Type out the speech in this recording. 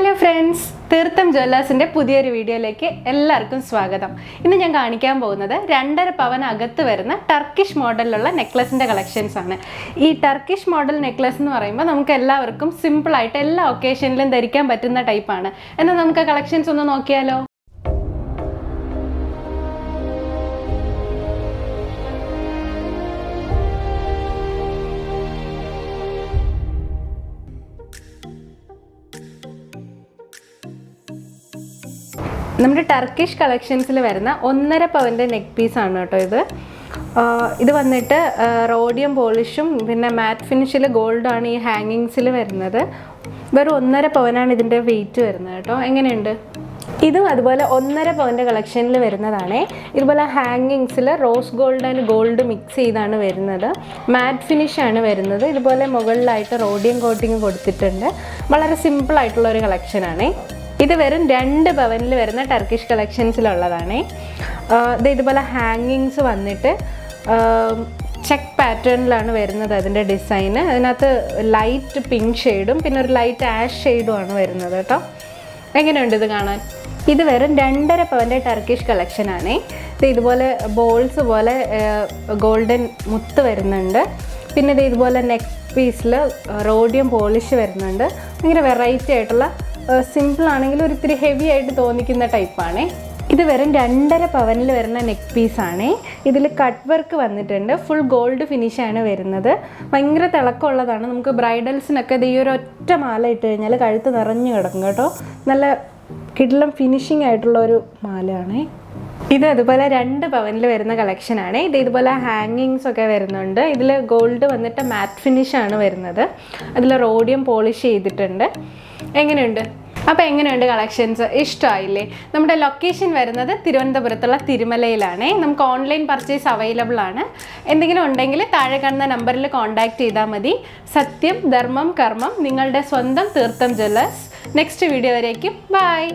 Hello friends, തീർത്ഥം ജ്വല്ലേഴ്സിൻ്റെ പുതിയൊരു വീഡിയോയിലേക്ക് എല്ലാവർക്കും സ്വാഗതം. ഇന്ന് ഞാൻ കാണിക്കാൻ പോകുന്നത് 2.5 പവൻ അകത്ത് വരുന്ന ടർക്കിഷ് മോഡലിലുള്ള നെക്ലസിൻ്റെ കളക്ഷൻസ് ആണ്. ഈ ടർക്കിഷ് മോഡൽ നെക്ലസ് എന്ന് പറയുമ്പോൾ നമുക്ക് എല്ലാവർക്കും സിമ്പിളായിട്ട് എല്ലാ ഒക്കേഷനിലും ധരിക്കാൻ പറ്റുന്ന ടൈപ്പാണ്. എന്നാൽ നമുക്ക് കളക്ഷൻസ് ഒന്ന് നോക്കിയാലോ. നമ്മുടെ ടർക്കിഷ് കളക്ഷൻസിൽ വരുന്ന 1.5 പവൻ്റെ നെക്ക് പീസാണ് കേട്ടോ ഇത് വന്നിട്ട് റോഡിയം പോളിഷും പിന്നെ മാറ്റ് ഫിനിഷിൽ ഗോൾഡാണ് ഈ ഹാങ്ങിങ്സിൽ വരുന്നത്. വെറും 1.5 പവനാണ് ഇതിൻ്റെ വെയിറ്റ് വരുന്നത് കേട്ടോ. എങ്ങനെയുണ്ട്? ഇതും അതുപോലെ 1.5 പവൻ്റെ കളക്ഷനിൽ വരുന്നതാണ്. ഇതുപോലെ ഹാങ്ങിങ്സിൽ rose gold and gold mix ചെയ്താണ് വരുന്നത്. മാറ്റ് ഫിനിഷാണ് വരുന്നത്. ഇതുപോലെ മുകളിലായിട്ട് റോഡിയം കോട്ടിങ് കൊടുത്തിട്ടുണ്ട്. വളരെ സിമ്പിളായിട്ടുള്ള ഒരു കളക്ഷനാണ്. ഇത് വെറും 2 പവനിൽ വരുന്ന ടർക്കിഷ് കളക്ഷൻസിലുള്ളതാണ്. ഇതുപോലെ ഹാങ്ങിങ്സ് വന്നിട്ട് ചെക്ക് പാറ്റേണിലാണ് വരുന്നത് അതിൻ്റെ ഡിസൈന്. അതിനകത്ത് ലൈറ്റ് പിങ്ക് ഷെയ്ഡും പിന്നെ ഒരു ലൈറ്റ് ആഷ് ഷെയ്ഡും ആണ് വരുന്നത് കേട്ടോ. എങ്ങനെയുണ്ട് ഇത് കാണാൻ? ഇത് വെറും 2.5 പവൻ്റെ ടർക്കിഷ് കളക്ഷനാണ്. ഇതുപോലെ ബോൾസ് പോലെ ഗോൾഡൻ മുത്ത് വരുന്നുണ്ട്. പിന്നെ ഇതുപോലെ നെക്ക് പീസിൽ റോഡിയം പോളിഷ് വരുന്നുണ്ട്. ഭയങ്കര വെറൈറ്റി ആയിട്ടുള്ള സിമ്പിൾ ആണെങ്കിൽ ഒരു ഇത്തിരി ഹെവി ആയിട്ട് തോന്നിക്കുന്ന ടൈപ്പാണ്. ഇത് വെറും 2.5 പവനിൽ വരുന്ന നെക്ക് പീസാണ്. ഇതിൽ കട്ട് വർക്ക് വന്നിട്ടുണ്ട്. ഫുൾ ഗോൾഡ് ഫിനിഷാണ് വരുന്നത്. ഭയങ്കര തിളക്കമുള്ളതാണ്. നമുക്ക് ബ്രൈഡൽസിനൊക്കെ ഈ ഒരു ഒറ്റ മാല ഇട്ട് കഴിഞ്ഞാൽ കഴുത്ത് നിറഞ്ഞു കിടക്കും കേട്ടോ. നല്ല കിടിലം ഫിനിഷിംഗ് ആയിട്ടുള്ള ഒരു മാലയാണ്. ഇത് അതുപോലെ 2 പവനിൽ വരുന്ന കളക്ഷനാണ്. ഇതുപോലെ ഹാങ്ങിങ്സ് ഒക്കെ വരുന്നുണ്ട്. ഇതിൽ ഗോൾഡ് വന്നിട്ട് മാറ്റ് ഫിനിഷാണ് വരുന്നത്. അതിൽ റോഡിയം പോളിഷ് ചെയ്തിട്ടുണ്ട്. എങ്ങനെയുണ്ട്? അപ്പോൾ എങ്ങനെയുണ്ട് കളക്ഷൻസ്? ഇഷ്ടമായില്ലേ? നമ്മുടെ ലൊക്കേഷൻ വരുന്നത് തിരുവനന്തപുരത്തുള്ള തിരുമലയിലാണ്. നമുക്ക് ഓൺലൈൻ പർച്ചേസ് അവൈലബിൾ ആണ്. എന്തെങ്കിലും ഉണ്ടെങ്കിൽ താഴെ കാണുന്ന നമ്പറിൽ കോൺടാക്റ്റ് ചെയ്താൽ മതി. സത്യം, ധർമ്മം, കർമ്മം, നിങ്ങളുടെ സ്വന്തം തീർത്ഥം ജ്വല്ലേഴ്സ്. നെക്സ്റ്റ് വീഡിയോ വരേക്കും ബൈ.